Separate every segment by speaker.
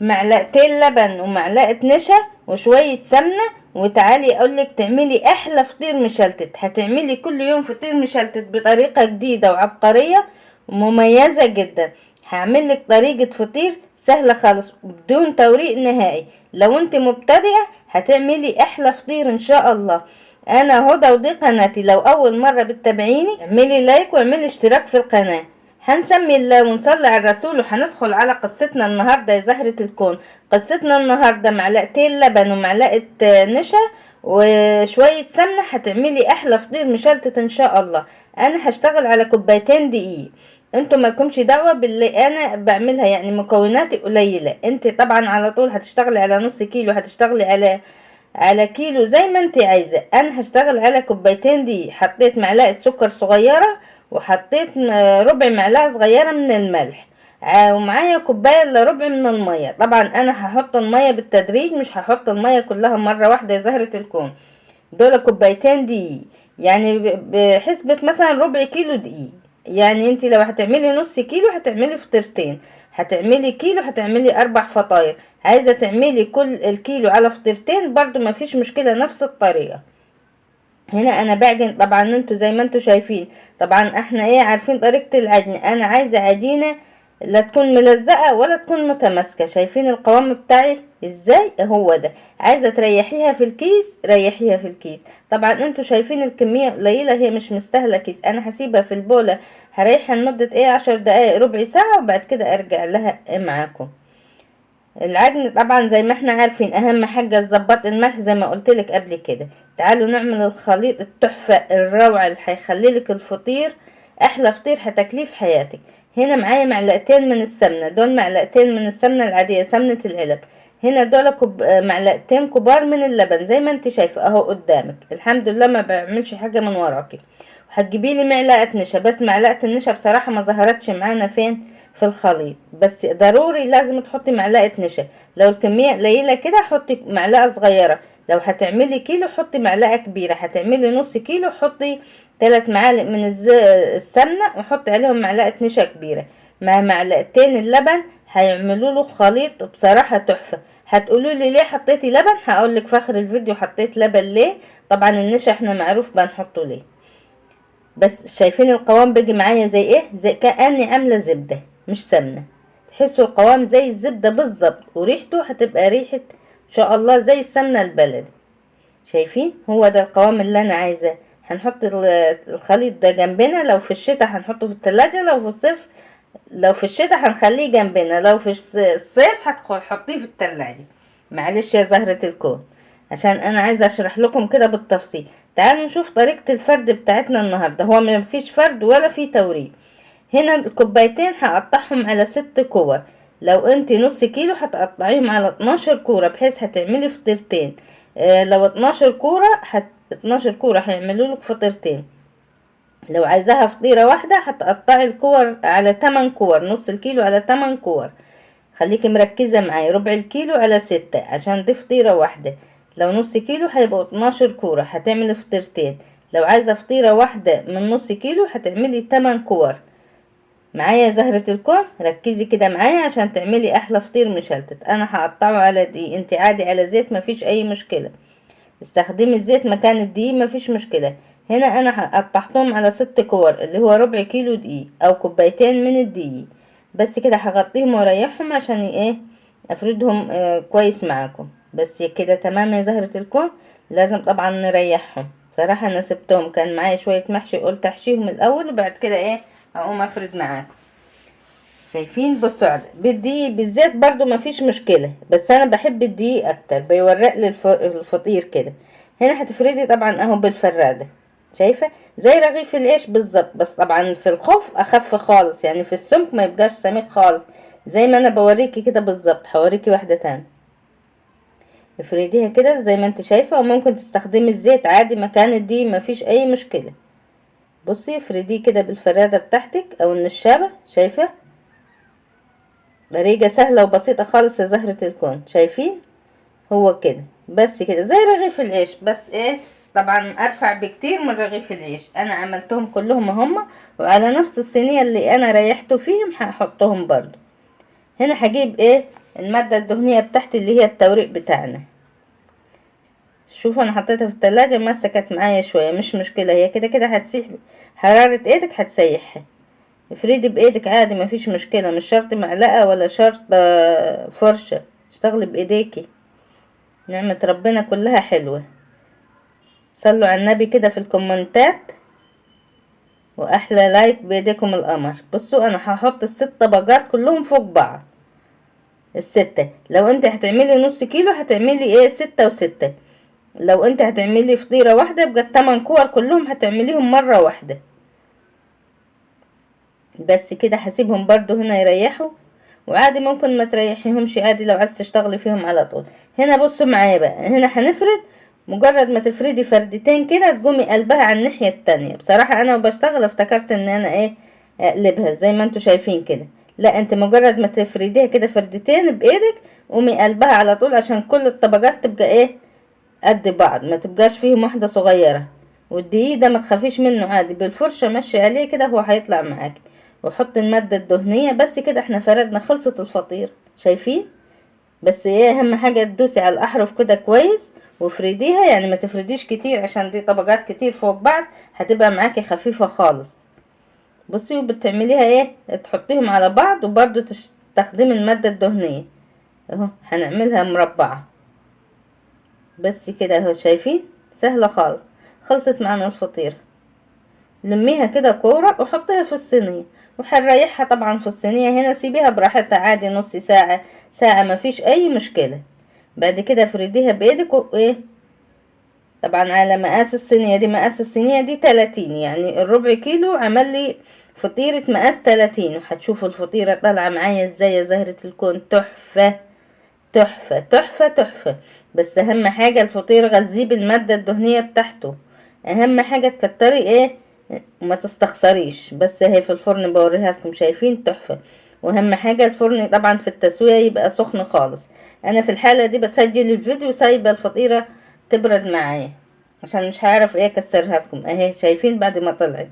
Speaker 1: معلقتين لبن ومعلقة نشا وشوية سمنة، وتعالي اقولك تعملي احلى فطير مشلتت. هتعملي كل يوم فطير مشلتت بطريقة جديدة وعبقرية ومميزة جدا. هعملك طريقة فطير سهلة خالص بدون توريق نهائي. لو انت مبتدئة هتعملي احلى فطير ان شاء الله. انا هدى ودي قناتي. لو اول مرة بتتابعيني اعملي لايك واعملي اشتراك في القناة. هنسمي الله ونصلي على الرسول وهندخل على قصتنا النهاردة يا زهرة الكون. قصتنا النهاردة معلقتين لبن ومعلقة نشا وشوية سمنة هتعملي احلى فطير مشلتت ان شاء الله. انا هشتغل على كوبايتين دقيق. انتوا مالكمش دعوة باللي انا بعملها، يعني مكوناتي قليلة. انت طبعا على طول هتشتغلي على نص كيلو، هتشتغلي على كيلو زي ما انت عايزة. انا هشتغل على كوبايتين دقيق. حطيت معلقة سكر صغيرة وحطيت ربع معلقة صغيرة من الملح، ومعايا كوباية الا ربع من المية. طبعا انا هحط المية بالتدريج، مش هحط المية كلها مرة واحدة يا زهرة الكون. دول كوبايتين دقيق، يعني بحسبة مثلا ربع كيلو دقيق. يعني انت لو هتعملي نص كيلو هتعملي فطيرتين، هتعملي كيلو هتعملي 4 فطاير. عايزة تعملي كل الكيلو على فطيرتين برضو مفيش مشكلة، نفس الطريقة. هنا انا بعجن طبعا انتوا زي ما انتوا شايفين. طبعا احنا عارفين طريقة العجن. انا عايزة عجينة لا تكون ملزقة ولا تكون متماسكة. شايفين القوام بتاعي ازاي؟ هو ده. عايزة تريحيها في الكيس ريحيها في الكيس. طبعا انتوا شايفين الكمية قليلة، هي مش مستاهلة كيس. انا هسيبها في البولة هريحها لمدة 10 دقايق ربع ساعة، وبعد كده ارجع لها معاكم. العجن طبعا زي ما احنا عارفين اهم حاجة تظبط الملح زي ما قلتلك قبل كده. تعالوا نعمل الخليط التحفة الروعة اللي هيخليلك الفطير احلى فطير هتاكليه في حياتك. هنا معايا معلقتين من السمنة. دول معلقتين من السمنة العادية، سمنة العلب. هنا دول معلقتين كبار من اللبن زي ما انت شايفة اهو قدامك. الحمد لله ما بعملش حاجة من وراكي. وهتجيبيلي معلقة نشا، بس معلقة النشا بصراحة ما ظهرتش معانا فين في الخليط، بس ضروري لازم تحطي معلقة نشا. لو الكمية قليلة كده حطي معلقة صغيرة. لو هتعملي كيلو حطي معلقة كبيرة. هتعملي نص كيلو حطي 3 معالق من السمنة وحطي عليهم معلقة نشا كبيرة مع معلقتين اللبن. هيعملوا له خليط بصراحة تحفة. هتقولوا لي ليه حطيتي لبن؟ هقول لك في اخر الفيديو حطيت لبن ليه. طبعا النشا احنا معروف بنحطه ليه. بس شايفين القوام بيجي معايا زي زي كأني عاملة زبدة مش سمنة. تحسوا القوام زي الزبدة بالظبط، وريحته هتبقى ريحة ان شاء الله زي السمنة البلدي. شايفين؟ هو ده القوام اللي انا عايزاه. هنحط الخليط ده جنبنا. لو في الشتاء هنحطه في التلاجة، لو في الشتاء هنخليه جنبنا، لو في الصيف هتحطيه في التلاجة. معلش يا زهرة الكون عشان انا عايزة اشرح لكم كده بالتفصيل. تعالوا نشوف طريقة الفرد بتاعتنا النهاردة. هو مفيش فرد ولا في توريق. هنا الكوبايتين هقطعهم على 6 كور. لو انت نص كيلو هتقطعيهم على 12 كورة بحيث هتعملي فطيرتين. لو 12 كورة 12 كورة هيعملوا لك فطيرتين. لو عايزاها فطيرة واحدة هتقطعي الكور على 8 كور. نص الكيلو على 8 كور. خليكي مركزة معايا. ربع الكيلو على 6 عشان دي فطيرة واحدة. لو نص كيلو هيبقوا 12 كورة هتعملي فطيرتين. لو عايزة فطيرة واحدة من نص كيلو هتعملي 8 كور. معايا زهرة الكون؟ ركزي كده معايا عشان تعملي احلى فطير مشلتت. انا هقطعه على دقيق، انت عادي على زيت مفيش اي مشكلة. استخدمي الزيت مكان الدقيق مفيش مشكلة. هنا انا قطعتهم على 6 كور اللي هو ربع كيلو دقيق او كوبايتين من الدقيق. بس كده هغطيهم واريحهم عشان افردهم كويس معاكم. بس كده تمام يا زهرة الكون. لازم طبعا نريحهم. صراحة انا سبتهم كان معايا شوية محشي قلت احشيهم الاول وبعد كده اقوم افرد معاكم. شايفين؟ بصوا بالدقيق بالزيت برضو مفيش مشكلة، بس انا بحب الدقيق اكتر بيورق لي الفطير كده. هنا هتفردي طبعا اهو بالفرادة. شايفة زي رغيف العيش بالظبط، بس طبعا في الخف اخف خالص، يعني في السمك ما يبقاش سميك خالص زي ما انا بوريكي كده بالظبط. هوريكي واحدة تانية. افرديها كده زي ما انت شايفة، وممكن تستخدمي الزيت عادي مكان الدقيق مفيش اي مشكلة. بصي افرديه كده بالفرادة بتاعتك او النشابة. شايفة؟ طريقة سهلة وبسيطة خالص يا زهرة الكون. شايفين؟ هو كده بس كده زي رغيف العيش، بس طبعا ارفع بكتير من رغيف العيش. انا عملتهم كلهم هم وعلى نفس الصينية اللي انا ريحته فيهم هحطهم برضو. هنا هجيب المادة الدهنية بتاعتي اللي هي التوريق بتاعنا. شوفوا انا حطيتها في التلاجة مسكت معايا شوية، مش مشكلة، هي كده كده هتسيح، حرارة ايدك هتسيحها. افردي بايدك عادي مفيش مشكلة، مش شرط معلقة ولا شرط فرشة، اشتغلي بايديكي، نعمة ربنا كلها حلوة. صلوا على النبي كده في الكومنتات، واحلى لايك بايديكم القمر. بصوا انا هحط الست طبقات كلهم فوق بعض، الستة. لو انت هتعملي نص كيلو هتعملي ايه 6 و6، لو انت هتعملي فطيرة واحدة يبقى ال8 كور كلهم هتعمليهم مرة واحدة. بس كده هسيبهم برضو هنا يريحوا، وعادي ممكن ما تريحيهمش عادي لو عايز تشتغلي فيهم على طول. هنا بصوا معايا بقى، هنا هنفرد، مجرد ما تفردي فردتين كده تقومي قلبها على الناحية التانية. بصراحة انا وبشتغل افتكرت ان انا ايه اقلبها زي ما انتوا شايفين كده، لا انت مجرد ما تفرديها كده فردتين بايدك قومي قلبها على طول، عشان كل الطبقات تبقى ايه قد بعض، ما تبقاش فيهم واحدة صغيرة. والدقيق ده ما تخافيش منه عادي، بالفرشة مشي عليه كده هو هيطلع معاكي. وحط المادة الدهنية بس كده، احنا فردنا، خلصت الفطير شايفين. بس ايه اهم حاجة تدوسي على الاحرف كده كويس وافرديها، يعني ما تفرديش كتير عشان دي طبقات كتير فوق بعض هتبقى معاكي خفيفة خالص. بصي وبتعمليها ايه تحطيهم على بعض، وبرضو تستخدمي المادة الدهنية اهو، هنعملها مربعة بس كده اهو، شايفين سهلة خالص. خلصت معانا الفطيرة، لميها كده كورة وحطيها في الصينية، وهنريحها طبعا في الصينية هنا، سيبيها براحتها عادي نص ساعة ساعة مفيش اي مشكلة. بعد كده افرديها بايدك وايه، طبعا على مقاس الصينية دي، مقاس الصينية دي 30، يعني الربع كيلو عمل لي فطيرة مقاس 30. وهتشوفوا الفطيرة طالعة معايا ازاي يا زهرة الكون، تحفة تحفة تحفة تحفة. بس اهم حاجة الفطير غذيه بالمادة الدهنية بتاعته، اهم حاجة تكتري ايه وما تستخسريش. بس اهي في الفرن بوريها لكم شايفين تحفة. واهم حاجة الفرن طبعا في التسوية يبقى سخن خالص. انا في الحالة دي بسجل الفيديو سايبة الفطيرة تبرد معايا عشان مش هعرف ايه اكسرها لكم. اهي شايفين بعد ما طلعت.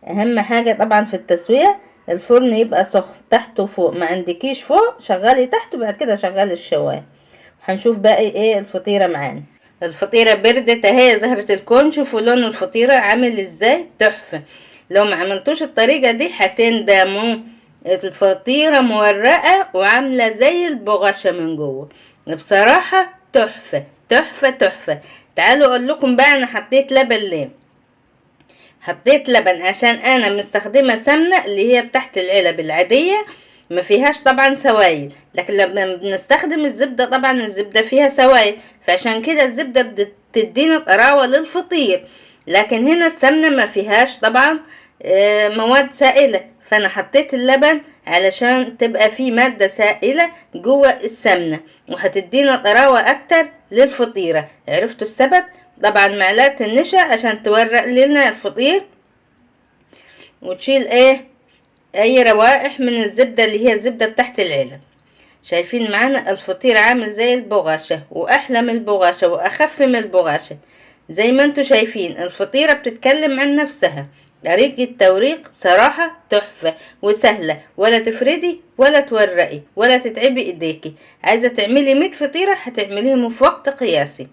Speaker 1: اهم حاجة طبعا في التسوية الفرن يبقى سخن تحت وفوق، ما عندكيش فوق شغالي تحت وبعد كده شغالي الشواية. هنشوف باقي ايه الفطيرة معانا. الفطيرة بردت اهي يا زهرة الكون، شوفوا لون الفطيرة عامل ازاي تحفة. لو ما عملتوش الطريقة دي هتندموا. الفطيرة مورقة وعاملة زي البغاشة من جوه، بصراحة تحفة تحفة تحفة. تعالوا اقول لكم بقى انا حطيت لبن ليه. حطيت لبن عشان انا مستخدمة سمنة اللي هي بتاعت العلب العادية، ما فيهاش طبعا سوائل، لكن لما بنستخدم الزبدة طبعا الزبدة فيها سوائل، فعشان كده الزبدة بتدينا طراوة للفطير. لكن هنا السمنة ما فيهاش طبعا مواد سائلة، فانا حطيت اللبن علشان تبقى فيه مادة سائلة جوه السمنة وهتدينا طراوة اكتر للفطيرة. عرفتوا السبب؟ طبعا معلقة النشا عشان تورق لنا الفطير وتشيل اي روائح من الزبدة اللي هي الزبدة بتاعت العلب. شايفين معانا الفطير عامل زي البغاشة، واحلى من البغاشة واخف من البغاشة. زي ما انتوا شايفين الفطيرة بتتكلم عن نفسها. طريقة التوريق بصراحة تحفة وسهلة، ولا تفردي ولا تورقي ولا تتعبي ايديكي. عايزة تعملي 100 فطيرة هتعمليهم في وقت قياسي.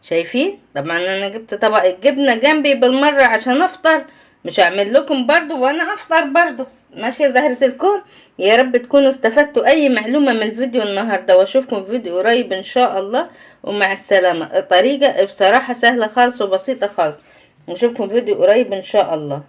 Speaker 1: شايفين طبعا انا جبت طبق الجبنة جنبي بالمرة عشان افطر، مش هعمل لكم برضو وانا افطر برضو. ماشي يا زهرة الكون، يا رب تكونوا استفدتوا اي معلومة من الفيديو النهاردة، واشوفكم في فيديو قريب ان شاء الله، ومع السلامة. الطريقة بصراحة سهلة خالص وبسيطة خالص، ونشوفكم في فيديو قريب ان شاء الله.